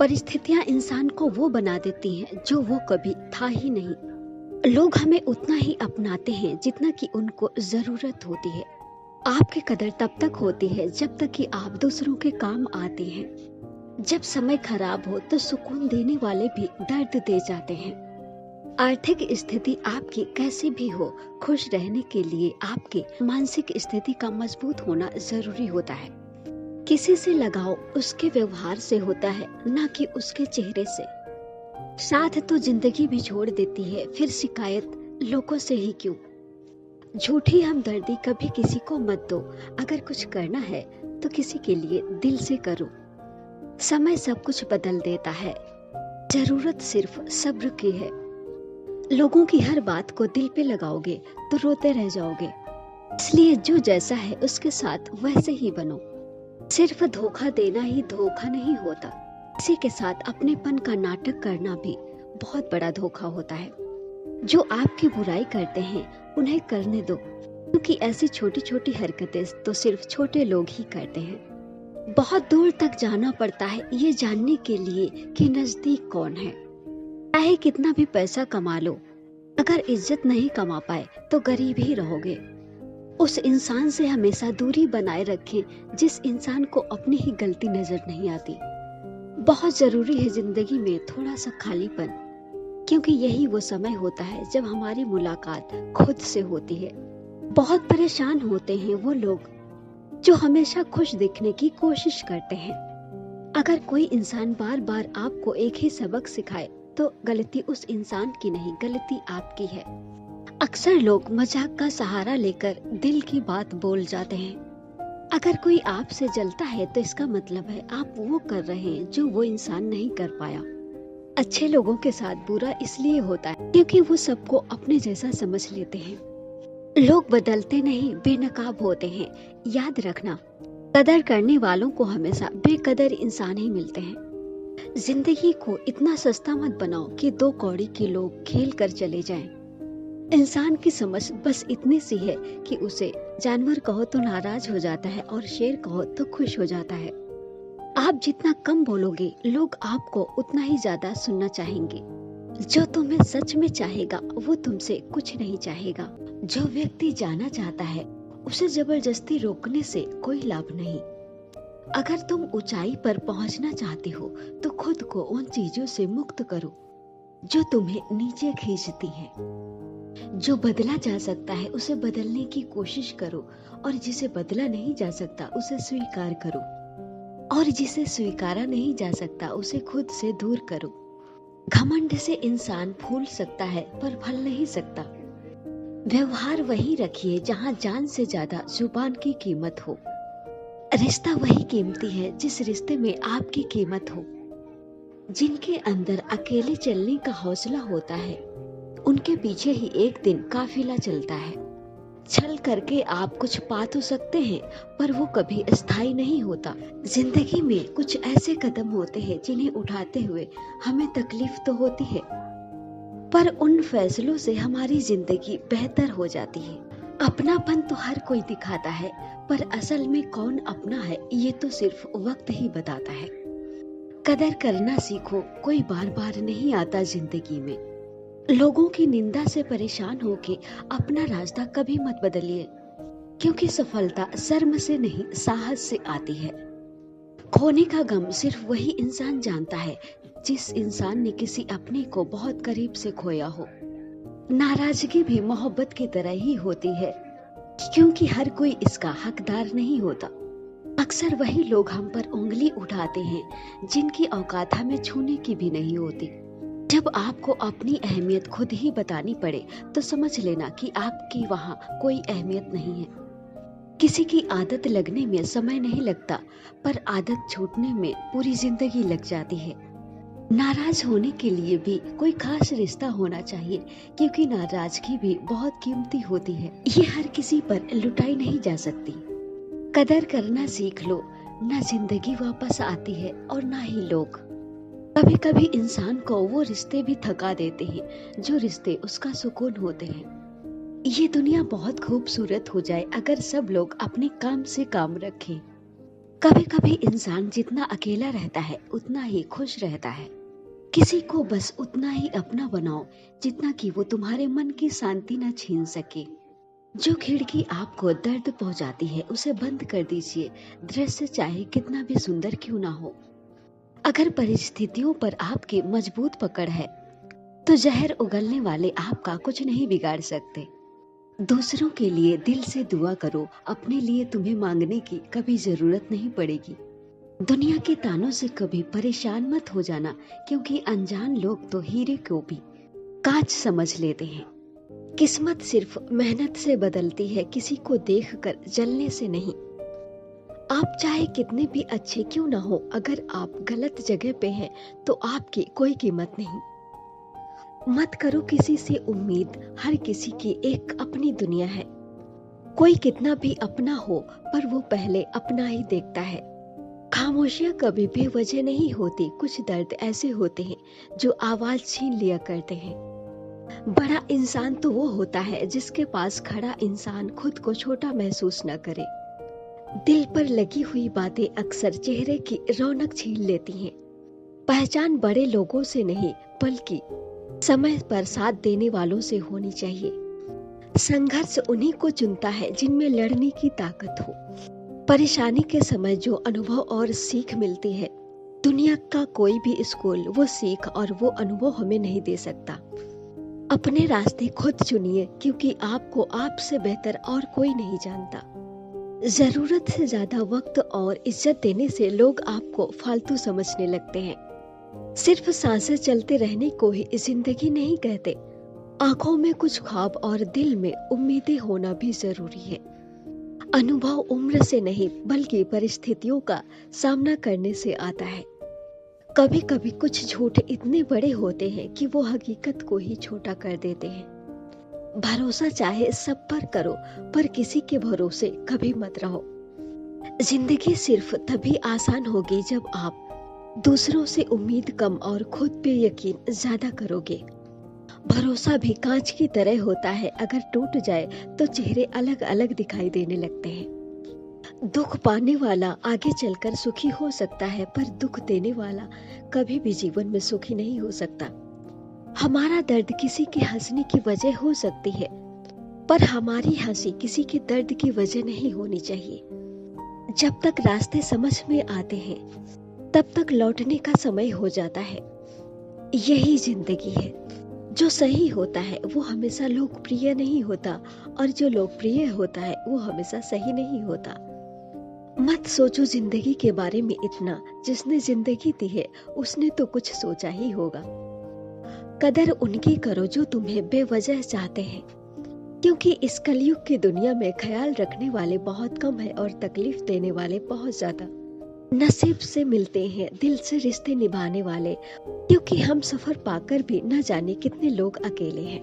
परिस्थितियां इंसान को वो बना देती हैं जो वो कभी था ही नहीं। लोग हमें उतना ही अपनाते हैं जितना कि उनको जरूरत होती है। आपकी कदर तब तक होती है जब तक कि आप दूसरों के काम आते हैं। जब समय खराब हो तो सुकून देने वाले भी दर्द दे जाते हैं। आर्थिक स्थिति आपकी कैसी भी हो, खुश रहने के लिए आपकी मानसिक स्थिति का मजबूत होना जरूरी होता है। किसी से लगाव उसके व्यवहार से होता है, ना कि उसके चेहरे से। साथ तो जिंदगी भी छोड़ देती है, फिर शिकायत लोगों से ही क्यों। झूठी हमदर्दी कभी किसी को मत दो। अगर कुछ करना है तो किसी के लिए दिल से करो। समय सब कुछ बदल देता है, जरूरत सिर्फ सब्र की है। लोगों की हर बात को दिल पे लगाओगे तो रोते रह जाओगे। इसलिए जो जैसा है उसके साथ वैसे ही बनो। सिर्फ धोखा देना ही धोखा नहीं होता, किसी के साथ अपनेपन का नाटक करना भी बहुत बड़ा धोखा होता है। जो आपकी बुराई करते हैं उन्हें करने दो, क्योंकि ऐसी छोटी छोटी हरकतें तो सिर्फ छोटे लोग ही करते हैं। बहुत दूर तक जाना पड़ता है ये जानने के लिए कि नजदीक कौन है। चाहे कितना भी पैसा कमा लो, अगर इज्जत नहीं कमा पाए तो गरीब ही रहोगे। उस इंसान से हमेशा दूरी बनाए रखें जिस इंसान को अपनी ही गलती नजर नहीं आती। बहुत जरूरी है जिंदगी में थोड़ा सा खालीपन, क्योंकि यही वो समय होता है जब हमारी मुलाकात खुद से होती है। बहुत परेशान होते हैं वो लोग जो हमेशा खुश दिखने की कोशिश करते हैं। अगर कोई इंसान बार बार आपको एक ही सबक सिखाए तो गलती उस इंसान की नहीं, गलती आपकी है। अक्सर लोग मजाक का सहारा लेकर दिल की बात बोल जाते हैं। अगर कोई आपसे जलता है तो इसका मतलब है आप वो कर रहे हैं जो वो इंसान नहीं कर पाया। अच्छे लोगों के साथ बुरा इसलिए होता है क्योंकि वो सबको अपने जैसा समझ लेते हैं। लोग बदलते नहीं, बेनकाब होते हैं। याद रखना, कदर करने वालों को हमेशा बेकदर इंसान ही मिलते हैं। जिंदगी को इतना सस्ता मत बनाओ कि 2 कौड़ी के लोग खेल कर चले जाएं। इंसान की समझ बस इतनी सी है कि उसे जानवर कहो तो नाराज हो जाता है और शेर कहो तो खुश हो जाता है। आप जितना कम बोलोगे लोग आपको उतना ही ज्यादा सुनना चाहेंगे। जो तुम्हें सच में चाहेगा वो तुमसे कुछ नहीं चाहेगा। जो व्यक्ति जाना चाहता है उसे जबरदस्ती रोकने से कोई लाभ नहीं। अगर तुम ऊंचाई पर पहुंचना चाहते हो तो खुद को उन चीजों से मुक्त करो जो तुम्हें नीचे खींचती हैं। जो बदला जा सकता है उसे बदलने की कोशिश करो, और जिसे बदला नहीं जा सकता उसे स्वीकार करो, और जिसे स्वीकारा नहीं जा सकता उसे खुद से दूर करो। घमंड से इंसान फूल सकता है पर फल नहीं सकता। व्यवहार वही रखिए जहाँ जान से ज्यादा जुबान की कीमत हो। रिश्ता वही कीमती है जिस रिश्ते में आपकी कीमत हो। जिनके अंदर अकेले चलने का हौसला होता है उनके पीछे ही एक दिन काफिला चलता है। छल करके आप कुछ पा तो सकते हैं पर वो कभी स्थायी नहीं होता। जिंदगी में कुछ ऐसे कदम होते हैं जिन्हें उठाते हुए हमें तकलीफ तो होती है, पर उन फैसलों से हमारी जिंदगी बेहतर हो जाती है। अपनापन तो हर कोई दिखाता है, पर असल में कौन अपना है ये तो सिर्फ वक्त ही बताता है। कदर करना सीखो, कोई बार बार नहीं आता जिंदगी में। लोगों की निंदा से परेशान होके अपना रास्ता कभी मत बदलिए, क्योंकि सफलता शर्म से नहीं साहस से आती है। खोने का गम सिर्फ वही इंसान जानता है जिस इंसान ने किसी अपने को बहुत करीब से खोया हो। नाराजगी भी मोहब्बत की तरह ही होती है, क्योंकि हर कोई इसका हकदार नहीं होता। अक्सर वही लोग हम पर उंगली उठाते हैं जिनकी औकात हमें छूने की भी नहीं होती। जब आपको अपनी अहमियत खुद ही बतानी पड़े तो समझ लेना कि आपकी वहाँ कोई अहमियत नहीं है। किसी की आदत लगने में समय नहीं लगता, पर आदत छूटने में पूरी जिंदगी लग जाती है। नाराज होने के लिए भी कोई खास रिश्ता होना चाहिए, क्योंकि नाराजगी भी बहुत कीमती होती है। ये हर किसी पर लुटाई नहीं जा सकती। कदर करना सीख लो, ना जिंदगी वापस आती है और ना ही लोग। कभी कभी इंसान को वो रिश्ते भी थका देते हैं जो रिश्ते उसका सुकून होते हैं। ये दुनिया बहुत खूबसूरत हो जाए अगर सब लोग अपने काम से काम रखें। कभी कभी इंसान जितना अकेला रहता है उतना ही खुश रहता है। किसी को बस उतना ही अपना बनाओ जितना कि वो तुम्हारे मन की शांति न छीन सके। जो खिड़की आपको दर्द पहुंचाती है उसे बंद कर दीजिए, दृश्य चाहे कितना भी सुंदर क्यों ना हो। अगर परिस्थितियों पर आपकी मजबूत पकड़ है तो जहर उगलने वाले आपका कुछ नहीं बिगाड़ सकते। दूसरों के लिए दिल से दुआ करो, अपने लिए तुम्हें मांगने की कभी जरूरत नहीं पड़ेगी। दुनिया के तानों से कभी परेशान मत हो जाना, क्योंकि अनजान लोग तो हीरे को भी कांच समझ लेते हैं। किस्मत सिर्फ मेहनत से बदलती है, किसी को देखकर जलने से नहीं। आप चाहे कितने भी अच्छे क्यों ना हो, अगर आप गलत जगह पे हैं तो आपकी कोई कीमत नहीं। मत करो किसी से उम्मीद, हर किसी की एक अपनी दुनिया है। कोई कितना भी अपना हो पर वो पहले अपना ही देखता है। खामोशियां कभी बेवजह नहीं होती, कुछ दर्द ऐसे होते हैं जो आवाज छीन लिया करते हैं। बड़ा इंसान तो वो होता है जिसके पास खड़ा इंसान खुद को छोटा महसूस न करे। दिल पर लगी हुई बातें अक्सर चेहरे की रौनक छीन लेती हैं। पहचान बड़े लोगों से नहीं बल्कि समय पर साथ देने वालों से होनी चाहिए। संघर्ष उन्हीं को चुनता है जिनमें लड़ने की ताकत हो। परेशानी के समय जो अनुभव और सीख मिलती है, दुनिया का कोई भी स्कूल वो सीख और वो अनुभव हमें नहीं दे सकता। अपने रास्ते खुद चुनिए, क्योंकि आपको आपसे बेहतर और कोई नहीं जानता। जरूरत से ज्यादा वक्त और इज्जत देने से लोग आपको फालतू समझने लगते हैं। सिर्फ सांसें चलते रहने को ही जिंदगी नहीं कहते। आंखों में कुछ ख्वाब और दिल में उम्मीदें होना भी जरूरी है। अनुभव उम्र से नहीं बल्कि परिस्थितियों का सामना करने से आता है। कभी कभी कुछ झूठ इतने बड़े होते हैं कि वो हकीकत को ही छोटा कर देते हैं। भरोसा चाहे सब पर करो, पर किसी के भरोसे कभी मत रहो। जिंदगी सिर्फ तभी आसान होगी जब आप दूसरों से उम्मीद कम और खुद पे यकीन ज्यादा करोगे। भरोसा भी कांच की तरह होता है, अगर टूट जाए तो चेहरे अलग अलग दिखाई देने लगते हैं। दुख पाने वाला आगे चलकर सुखी हो सकता है, पर दुख देने वाला कभी भी जीवन में सुखी नहीं हो सकता। हमारा दर्द किसी के हंसने की वजह हो सकती है, पर हमारी हंसी किसी के दर्द की वजह नहीं होनी चाहिए। जब तक रास्ते समझ में आते हैं तब तक लौटने का समय हो जाता है। यही जिंदगी है। जो सही होता है वो हमेशा लोकप्रिय नहीं होता, और जो लोकप्रिय होता है वो हमेशा सही नहीं होता। मत सोचो जिंदगी के बारे में इतना, जिसने जिंदगी दी है उसने तो कुछ सोचा ही होगा। कदर उनकी करो जो तुम्हें बेवजह चाहते हैं, क्योंकि इस कलयुग की दुनिया में ख्याल रखने वाले बहुत कम है और तकलीफ देने वाले बहुत ज्यादा। नसीब से मिलते हैं दिल से रिश्ते निभाने वाले, क्योंकि हम सफर पाकर भी न जाने कितने लोग अकेले हैं।